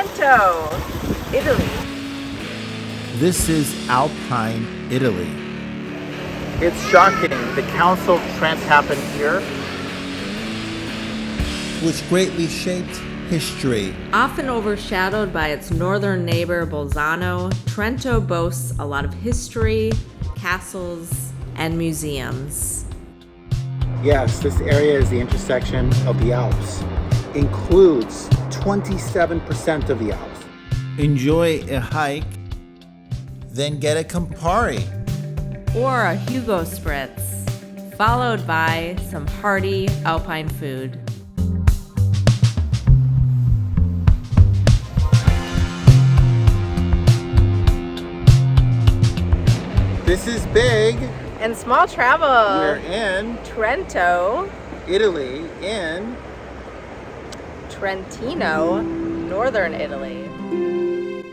Trento, Italy. This is Alpine, Italy. It's shocking. The Council of Trent happened here. Which greatly shaped history. Often overshadowed by its northern neighbor Bolzano, Trento boasts a lot of history, castles, and museums. Yes, this area is the intersection of the Alps. Includes 27% of the Alps. Enjoy a hike, then get a Campari. Or a Hugo Spritz, followed by some hearty Alpine food. This is big. And small travel. We're in Trento, Italy, in Trentino, northern Italy.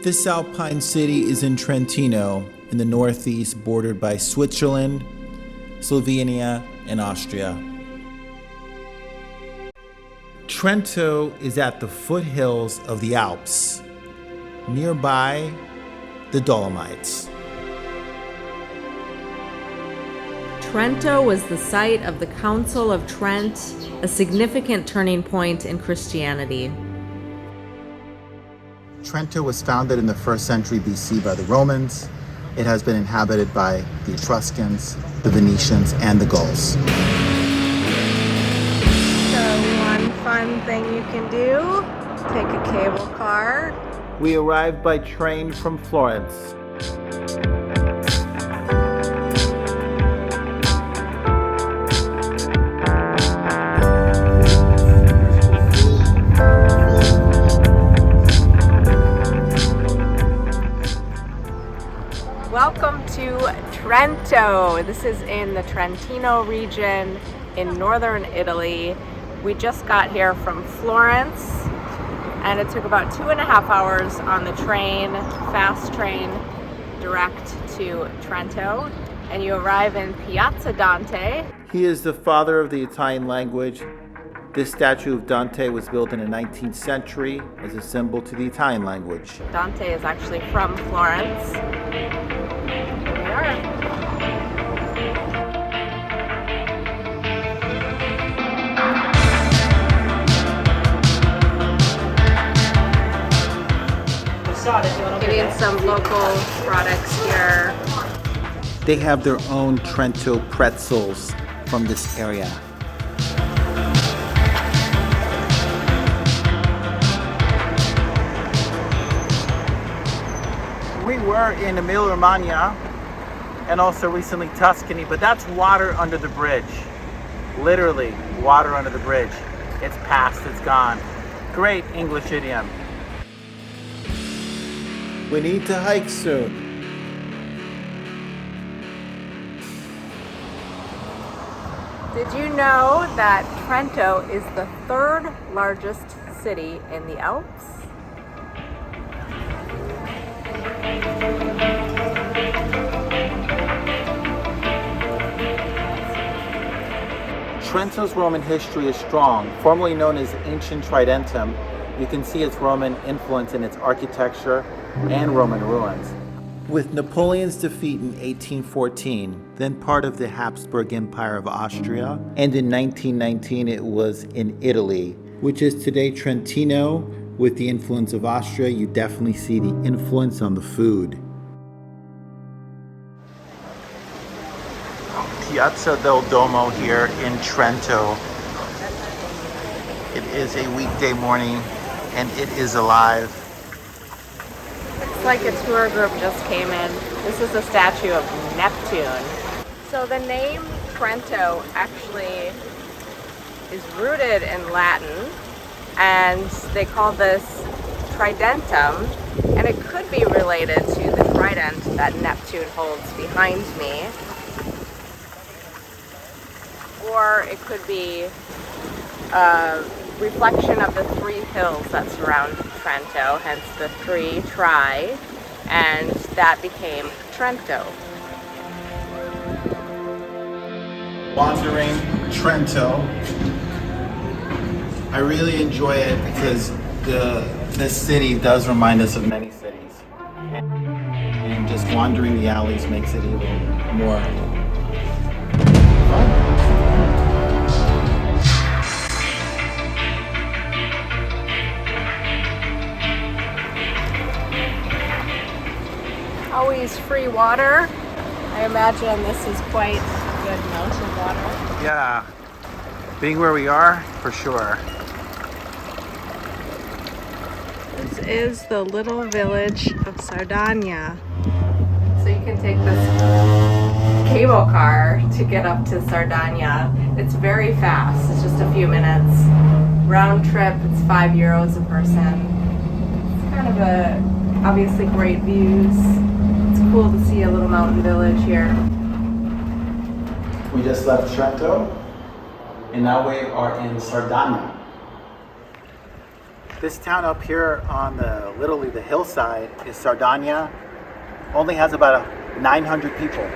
This alpine city is in Trentino, in the northeast, bordered by Switzerland, Slovenia, and Austria. Trento is at the foothills of the Alps, nearby the Dolomites. Trento was the site of the Council of Trent, a significant turning point in Christianity. Trento was founded in the 1st century BC by the Romans. It has been inhabited by the Etruscans, the Venetians, and the Gauls. So one fun thing you can do, take a cable car. We arrived by train from Florence. Welcome to Trento. This is in the Trentino region in northern Italy. We just got here from Florence and it took about 2.5 hours on the train, fast train, direct to Trento. And you arrive in Piazza Dante. He is the father of the Italian language. This statue of Dante was built in the 19th century as a symbol to the Italian language. Dante is actually from Florence. Here we are. Getting some local products here. They have their own Trento pretzels from this area. We were in Emilia-Romagna and also recently Tuscany, but that's water under the bridge. Literally, water under the bridge. It's past, it's gone. Great English idiom. We need to hike soon. Did you know that Trento is the 3rd largest city in the Alps? Trento's Roman history is strong. Formerly known as ancient Tridentum, you can see its Roman influence in its architecture and Roman ruins. With Napoleon's defeat in 1814, then part of the Habsburg Empire of Austria, and in 1919 it was in Italy, which is today Trentino. With the influence of Austria, you definitely see the influence on the food. Piazza del Duomo here in Trento. It is a weekday morning and it is alive. Looks like a tour group just came in. This is a statue of Neptune. So the name Trento actually is rooted in Latin, and they call this Tridentum, and it could be related to the trident that Neptune holds behind me. Or it could be a reflection of the 3 hills that surround Trento, hence the 3 tri, and that became Trento. Wandering Trento. I really enjoy it because the This city does remind us of many cities. And just wandering the alleys makes it even more fun. Always free water. I imagine this is quite good mountain water. Yeah, being where we are, for sure. This is the little village of Sardagna. So you can take this cable car to get up to Sardagna. It's very fast. It's just a few minutes. Round trip, it's €5 a person. It's kind of obviously great views. It's cool to see a little mountain village here. We just left Trento, and now we are in Sardagna. This town up here on literally the hillside is Sardagna. Only has about 900 people.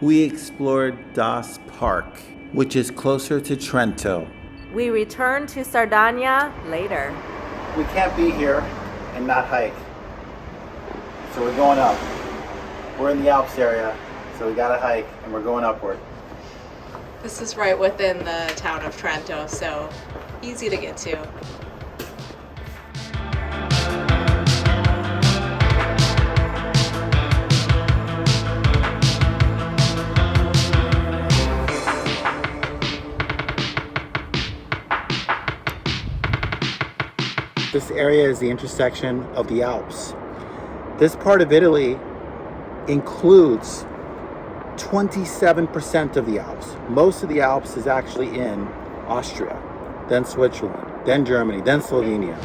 We explored Das Park, which is closer to Trento. We return to Sardagna later. We can't be here and not hike. So we're going up. We're in the Alps area, so we gotta hike, and we're going upward. This is right within the town of Trento, so easy to get to. This area is the intersection of the Alps. This part of Italy includes 27% of the Alps. Most of the Alps is actually in Austria, then Switzerland, then Germany, then Slovenia.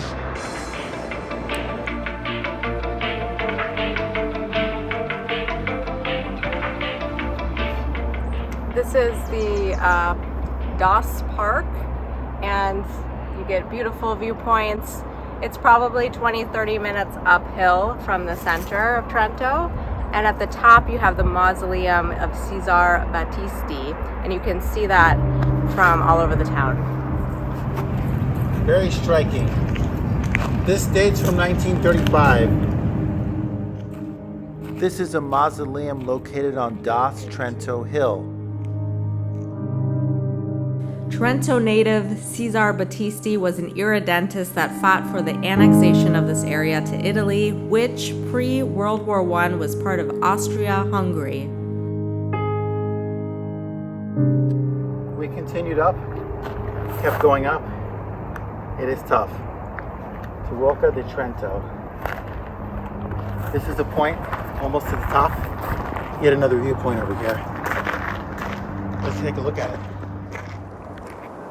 This is the Das Park, and you get beautiful viewpoints. It's probably 20-30 minutes uphill from the center of Trento. And at the top you have the mausoleum of Cesare Battisti, and you can see that from all over the town. Very striking. This dates from 1935. This is a mausoleum located on Das Trento Hill. Trento native Cesare Battisti was an irredentist that fought for the annexation of this area to Italy, which pre-World War I was part of Austria-Hungary. We continued up, kept going up. It is tough. To Rocca di Trento. This is the point, almost to the top. Yet another viewpoint over here. Let's take a look at it.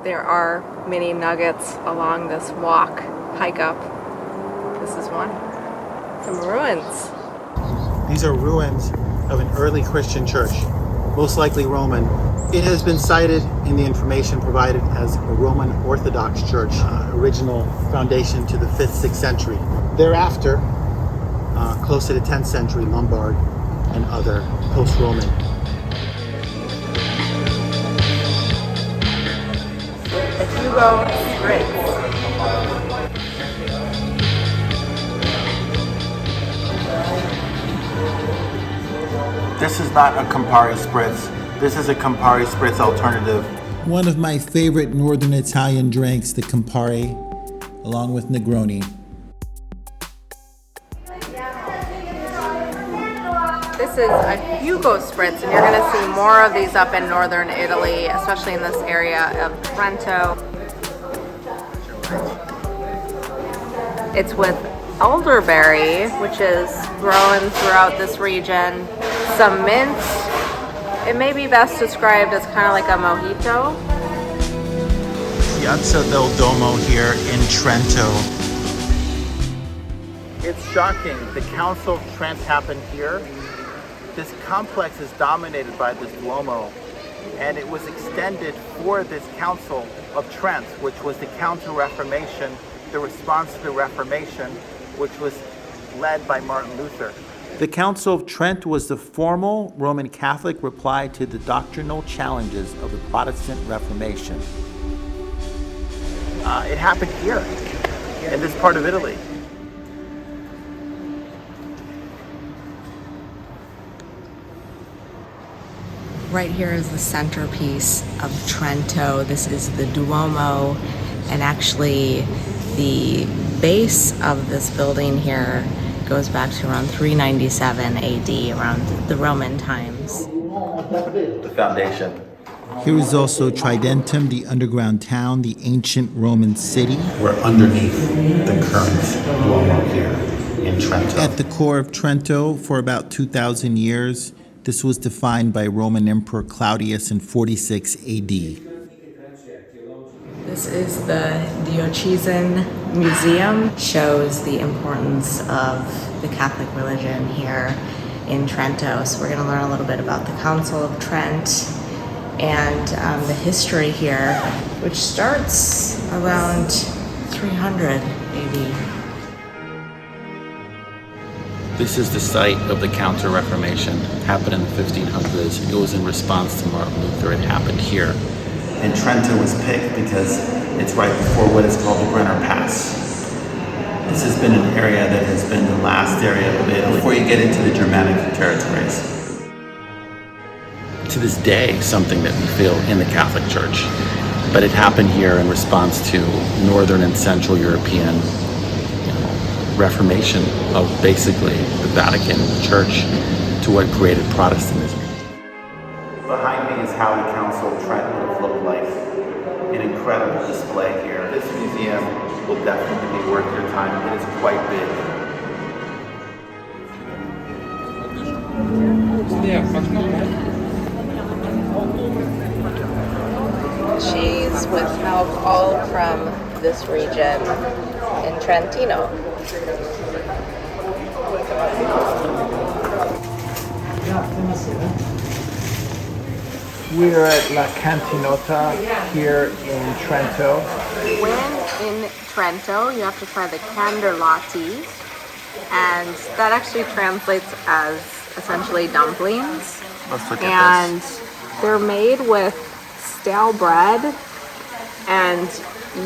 There are many nuggets along this hike up. This is one. Some ruins. These are ruins of an early Christian church, most likely Roman. It has been cited in the information provided as a Roman Orthodox church, original foundation to the 5th, 6th century. Thereafter, close to the 10th century, Lombard and other post-Roman. Hugo Spritz. This is not a Campari Spritz. This is a Campari Spritz alternative. One of my favorite northern Italian drinks, the Campari, along with Negroni. This is a Hugo Spritz, and you're going to see more of these up in northern Italy, especially in this area of Trento. It's with elderberry, which is grown throughout this region. Some mint. It may be best described as kind of like a mojito. Piazza del Duomo here in Trento. It's shocking. The Council of Trent happened here. This complex is dominated by this Duomo, and it was extended for this Council of Trent, which was the Counter-Reformation, the response to the Reformation, which was led by Martin Luther. The Council of Trent was the formal Roman Catholic reply to the doctrinal challenges of the Protestant Reformation. It happened here. in this part of Italy. Right here is the centerpiece of Trento. This is the Duomo, and actually the base of this building here goes back to around 397 AD, around the Roman times. The foundation. Here is also Tridentum, the underground town, the ancient Roman city. We're underneath the current Duomo here in Trento. At the core of Trento, for about 2,000 years, this was defined by Roman Emperor Claudius in 46 AD. This is the Diocesan Museum. Shows the importance of the Catholic religion here in Trento. So we're going to learn a little bit about the Council of Trent and the history here, which starts around 300 AD. This is the site of the Counter-Reformation. It happened in the 1500s. It was in response to Martin Luther. It happened here. And Trento was picked because it's right before what is called the Brenner Pass. This has been an area that has been the last area of Italy before you get into the Germanic territories. To this day, something that we feel in the Catholic Church. But it happened here in response to Northern and Central European Reformation of basically the Vatican Church to what created Protestantism. Behind me is how the Council of Trent would have looked like. An incredible display here. This museum will definitely be worth your time. It is quite big. Cheese with alcohol from this region in Trentino. We are at La Cantinota here in Trento. When in Trento, you have to try the canderlati, and that actually translates as essentially dumplings. Let's look And they're made with stale bread, and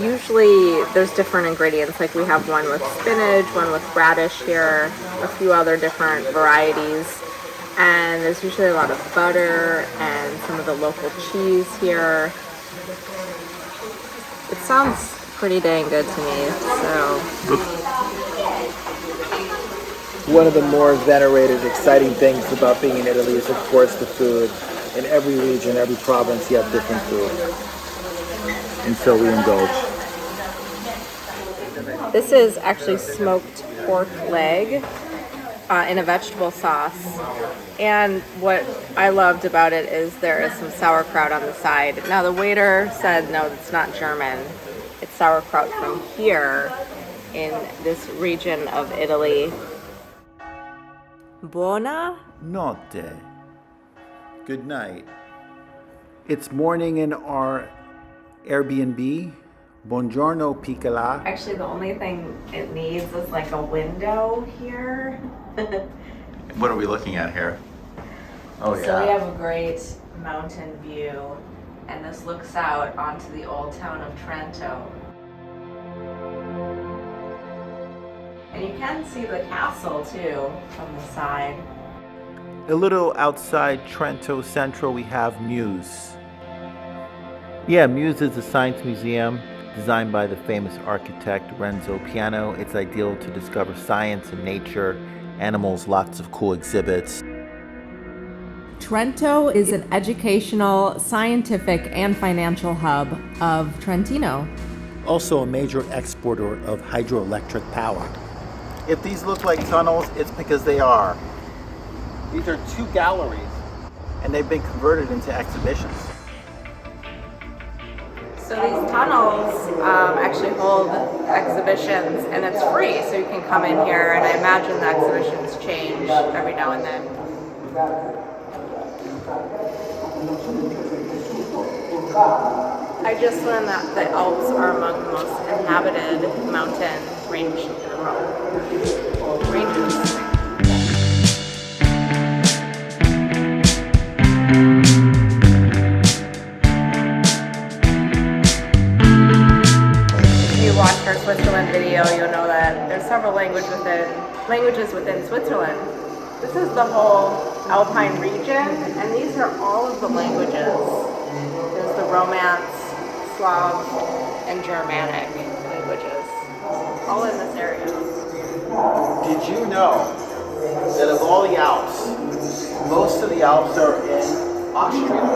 usually there's different ingredients. Like we have one with spinach, one with radish here, a few other different varieties. And there's usually a lot of butter and some of the local cheese here. It sounds pretty dang good to me, so. One of the more venerated, exciting things about being in Italy is, of course, the food. In every region, every province, you have different food. And so we indulge. This is actually smoked pork leg in a vegetable sauce. And what I loved about it is there is some sauerkraut on the side. Now the waiter said, no, it's not German. It's sauerkraut from here in this region of Italy. Buona Notte. Good night. It's morning in our Airbnb. Buongiorno, piccola. Actually, the only thing it needs is like a window here. What are we looking at here? Oh yeah. So we have a great mountain view, and this looks out onto the old town of Trento. And you can see the castle too from the side. A little outside Trento Central, we have Muse. Yeah, Muse is a science museum designed by the famous architect Renzo Piano. It's ideal to discover science and nature, animals, lots of cool exhibits. Trento is an educational, scientific, and financial hub of Trentino. Also a major exporter of hydroelectric power. If these look like tunnels, it's because they are. These are two galleries, and they've been converted into exhibitions. So these tunnels actually hold exhibitions, and it's free, so you can come in here, and I imagine the exhibitions change every now and then. I just learned that the Alps are among the most inhabited mountain ranges in the world. Switzerland video, you'll know that there's several languages within Switzerland. This is the whole Alpine region, and these are all of the languages. There's the Romance, Slav, and Germanic languages, all in this area. Did you know that of all the Alps, most of the Alps are in Austria?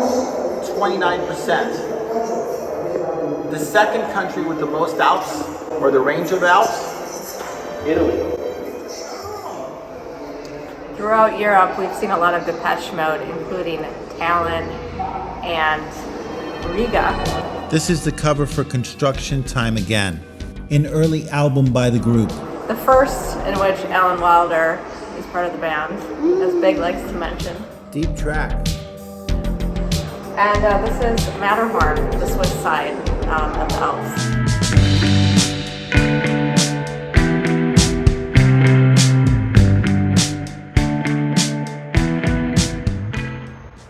29%. The second country with the most Alps, or the range of Alps, Italy. Throughout Europe, we've seen a lot of Depeche Mode, including Tallinn and Riga. This is the cover for Construction Time Again, an early album by the group. The first in which Alan Wilder is part of the band, as Big likes to mention. Deep track. And this is Matterhorn, the Swiss side of the Alps.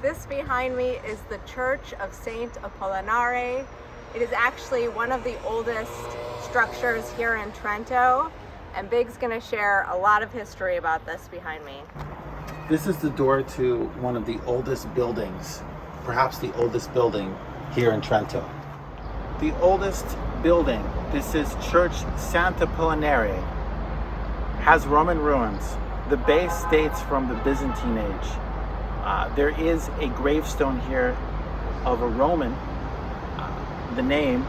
This behind me is the Church of Saint Apollinare. It is actually one of the oldest structures here in Trento, and Big's gonna share a lot of history about this behind me. This is the door to one of the oldest buildings, perhaps the oldest building here in Trento. The oldest building, this is Church Santa Apollinare, has Roman ruins. The base dates from the Byzantine age. There is a gravestone here of a Roman, the name,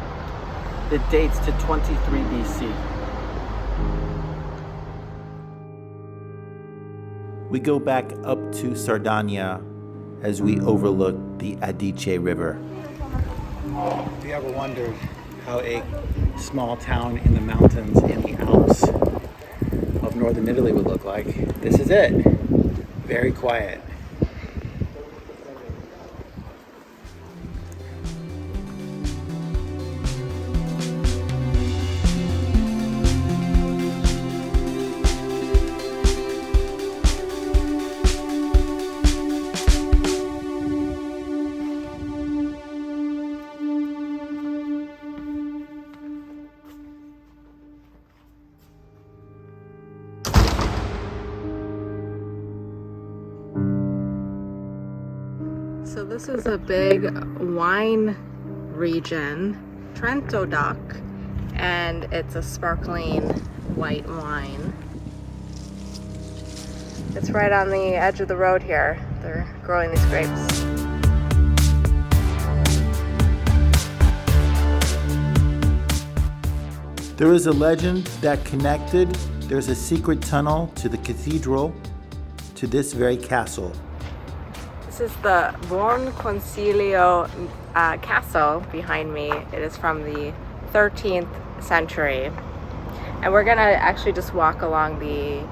that dates to 23 BC. We go back up to Sardagna as we overlook the Adige River. If you ever wondered how a small town in the mountains in the Alps of northern Italy would look like, this is it. Very quiet. So this is a big wine region, Trento Dock, and it's a sparkling white wine. It's right on the edge of the road here. They're growing these grapes. There is a legend that connected, there's a secret tunnel to the cathedral to this very castle. This is the Buon Consiglio castle behind me. It is from the 13th century. And we're gonna actually just walk along the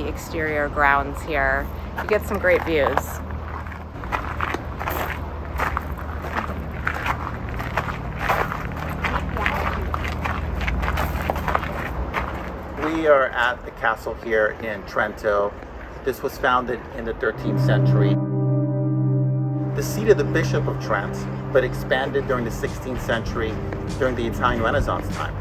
exterior grounds here. You get some great views. We are at the castle here in Trento. This was founded in the 13th century. The seat of the Bishop of Trent, but expanded during the 16th century during the Italian Renaissance time.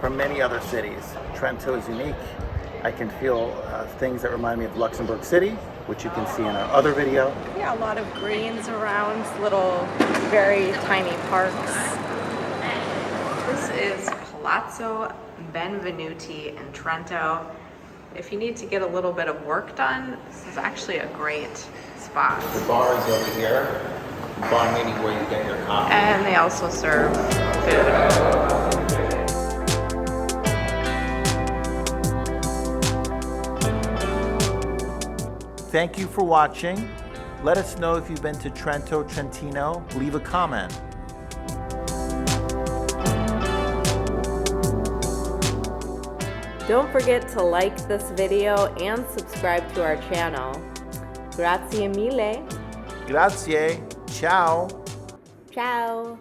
From many other cities, Trento is unique. I can feel things that remind me of Luxembourg City, which you can see in our other video. Yeah, a lot of greens around, little very tiny parks. This is Palazzo Benvenuti in Trento. If you need to get a little bit of work done, this is actually a great spot. The bar is over here. Bar meaning where you get your coffee. And they also serve food. Thank you for watching. Let us know if you've been to Trento, Trentino. Leave a comment. Don't forget to like this video and subscribe to our channel. Grazie mille. Grazie. Ciao. Ciao.